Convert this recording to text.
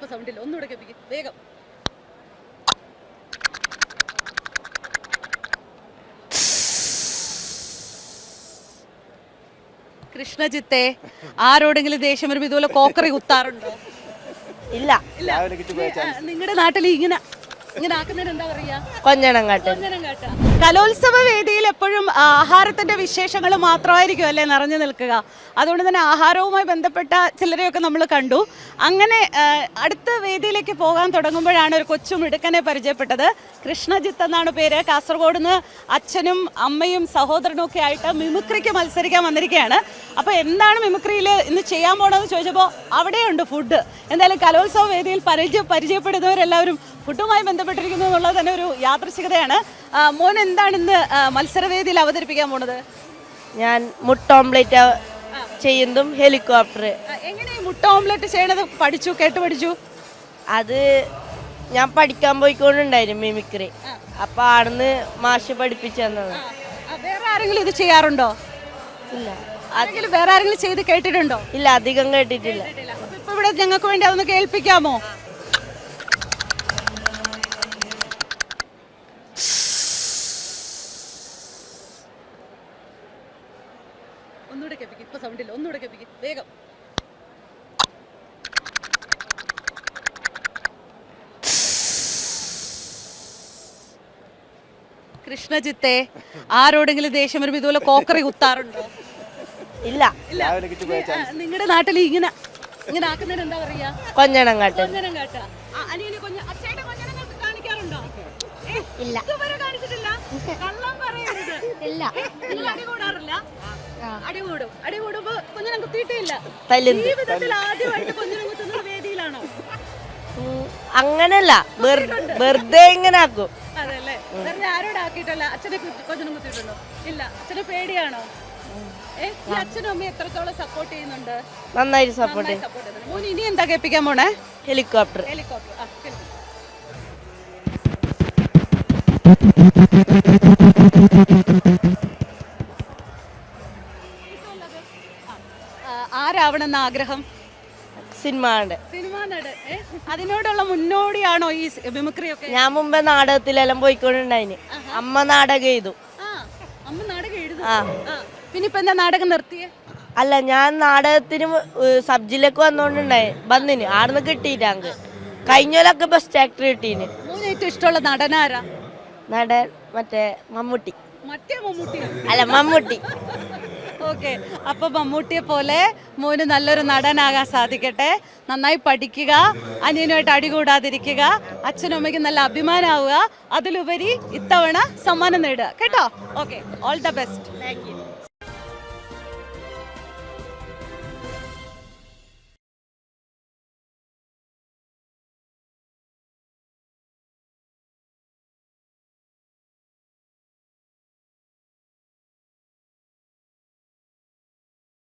ഇപ്പൊ സൗണ്ടില്ല, ഒന്നുകൂടെ കേൾപ്പിക്കും വേഗം. കൃഷ്ണജിത്തെ, ആരോടെങ്കിലും ദേഷ്യം വരുമ്പോ ഇതുപോലെ കോക്കറി കുത്താറുണ്ടോ? ഇല്ല. നിങ്ങളുടെ നാട്ടിൽ ഇങ്ങനെ ഇങ്ങനെ ആക്കുന്നതിന് എന്താ പറയാ? കൊഞ്ഞണം കാട്ട്. കലോത്സവ വേദിയിൽ എപ്പോഴും ആഹാരത്തിന്റെ വിശേഷങ്ങൾ മാത്രമായിരിക്കും അല്ലേ നിറഞ്ഞു നിൽക്കുക. അതുകൊണ്ട് തന്നെ ആഹാരവുമായി ബന്ധപ്പെട്ട ചിലരെയൊക്കെ നമ്മൾ കണ്ടു. അങ്ങനെ അടുത്ത വേദിയിലേക്ക് പോകാൻ തുടങ്ങുമ്പോഴാണ് ഒരു കൊച്ചു മിടുക്കനെ പരിചയപ്പെട്ടത്. കൃഷ്ണജിത്ത് എന്നാണ് പേര്. കാസർഗോഡ് നിന്ന് അച്ഛനും അമ്മയും സഹോദരനും ഒക്കെ ആയിട്ട് മിമിക്രിക്ക് മത്സരിക്കാൻ വന്നിരിക്കുകയാണ്. അപ്പോൾ എന്താണ് മിമിക്രിയിൽ ഇന്ന് ചെയ്യാൻ പോകണമെന്ന് ചോദിച്ചപ്പോൾ അവിടെയുണ്ട് ഫുഡ്. എന്തായാലും കലോത്സവ വേദിയിൽ പരിചയപ്പെടുന്നവരെല്ലാവരും ഫുഡുമായി ബന്ധപ്പെട്ടിരിക്കുന്നു എന്നുള്ളത് തന്നെ ഒരു യാദൃശ്ചികതയാണ്. മോൻ എന്താണ് ഇന്ന് മത്സരവേദിയിൽ അവതരിപ്പിക്കാൻ പോണത്? ഞാൻ മുട്ട ഓംലേറ്റ് ചെയ്യുന്നതും ഹെലികോപ്റ്റർ. എങ്ങനെ മുട്ട ഓംലെറ്റ് ചെയ്യണത് കേട്ട് പഠിച്ചു? അത് ഞാൻ പഠിക്കാൻ പോയിക്കൊണ്ടുണ്ടായിരുന്നു മിമിക്രി. അപ്പൊ ആടുന്ന് മാഷ് പഠിപ്പിച്ചു തന്നത്. വേറെ ആരെങ്കിലും ഇത് ചെയ്യാറുണ്ടോ? ഇല്ല. വേറെ ആരെങ്കിലും ചെയ്ത് കേട്ടിട്ടുണ്ടോ? ഇല്ല, അധികം കേട്ടിട്ടില്ല. ഇപ്പൊ ഇവിടെ ഞങ്ങൾക്ക് വേണ്ടി അതൊന്ന് കേൾപ്പിക്കാമോ? ഒന്നുകൂടെ കേൾപ്പിക്കും, ഇപ്പൊ സൗണ്ടില്ല, ഒന്നുകൂടെ കേൾപ്പിക്കും വേഗം. കൃഷ്ണജിത്തെ, ആരോടെങ്കിലും ദേഷ്യം വരുമ്പോ ഇതുപോലെ കോക്കറി കുത്താറുണ്ടോ? ഇല്ല. നിങ്ങളുടെ നാട്ടിൽ ഇങ്ങനെ ഇങ്ങനെ ആക്കുന്നതിന് എന്താ പറയാ? കൊഞ്ഞണം കാട്ട്. കാണിക്കാറുണ്ടോ? ഇല്ല. അടി കൂടുമ്പോ കുഞ്ഞിനെ കുത്തിയിട്ടില്ല. ജീവിതത്തിൽ ആദ്യമായിട്ട് കുഞ്ഞിനെ കുത്തുന്ന വേദിയിലാണോ? അങ്ങനല്ല, വെറുതെ ഇങ്ങനെ ആക്കും. അതല്ലേ, വെറുതെ ആരോടാക്കിയിട്ടല്ല. അച്ഛനെ കൊഞ്ഞിനെ കുത്തിയിട്ടുണ്ടോ? ഇല്ല. അച്ഛനെ പേടിയാണോ? ഈ അച്ഛനും അമ്മയും എത്രത്തോളം സപ്പോർട്ട് ചെയ്യുന്നുണ്ട്? നന്നായിട്ട് സപ്പോർട്ട്. മോൻ ഇനി എന്താ കേൾപ്പിക്കാൻ പോണേ? ഹെലികോപ്റ്റർ. ആരാവണമെന്ന ആഗ്രഹം? സിനിമാ നടൻ. അതിനോടുള്ള മുന്നോടിയാണോ ഈ മിമിക്രി ഒക്കെ? ഞാൻ മുമ്പേ നാടകത്തിലെല്ലാം പോയിക്കൊണ്ടുണ്ടായിന്. അമ്മ നാടകം ചെയ്തു. അമ്മ നാടകം എഴുതും. പിന്നെ ഇപ്പൊ എന്താ നാടകം നിർത്തിയേ? അല്ല, ഞാൻ നാടകത്തിന് സബ് ജില്ലക്ക് വന്നിന്. ആടുന്ന് കിട്ടിയിട്ടാങ്ക് കഴിഞ്ഞോലൊക്കെ ബെസ്റ്റ് ആക്ടർ കിട്ടീന്. ഏറ്റവും ഇഷ്ടമുള്ള നടനാരാ? നടൻ മറ്റേ മമ്മൂട്ടി. അല്ല, മമ്മൂട്ടി. ഓക്കെ, അപ്പൊ മമ്മൂട്ടിയെ പോലെ മോന് നല്ലൊരു നടനാകാൻ സാധിക്കട്ടെ. നന്നായി പഠിക്കുക, അനിയനുമായിട്ട് അടികൂടാതിരിക്കുക, അച്ഛനും അമ്മയ്ക്ക് നല്ല അഭിമാനമാവുക, അതിലുപരി ഇത്തവണ സമ്മാനം നേടുക കേട്ടോ. Okay, all the best. Thank you.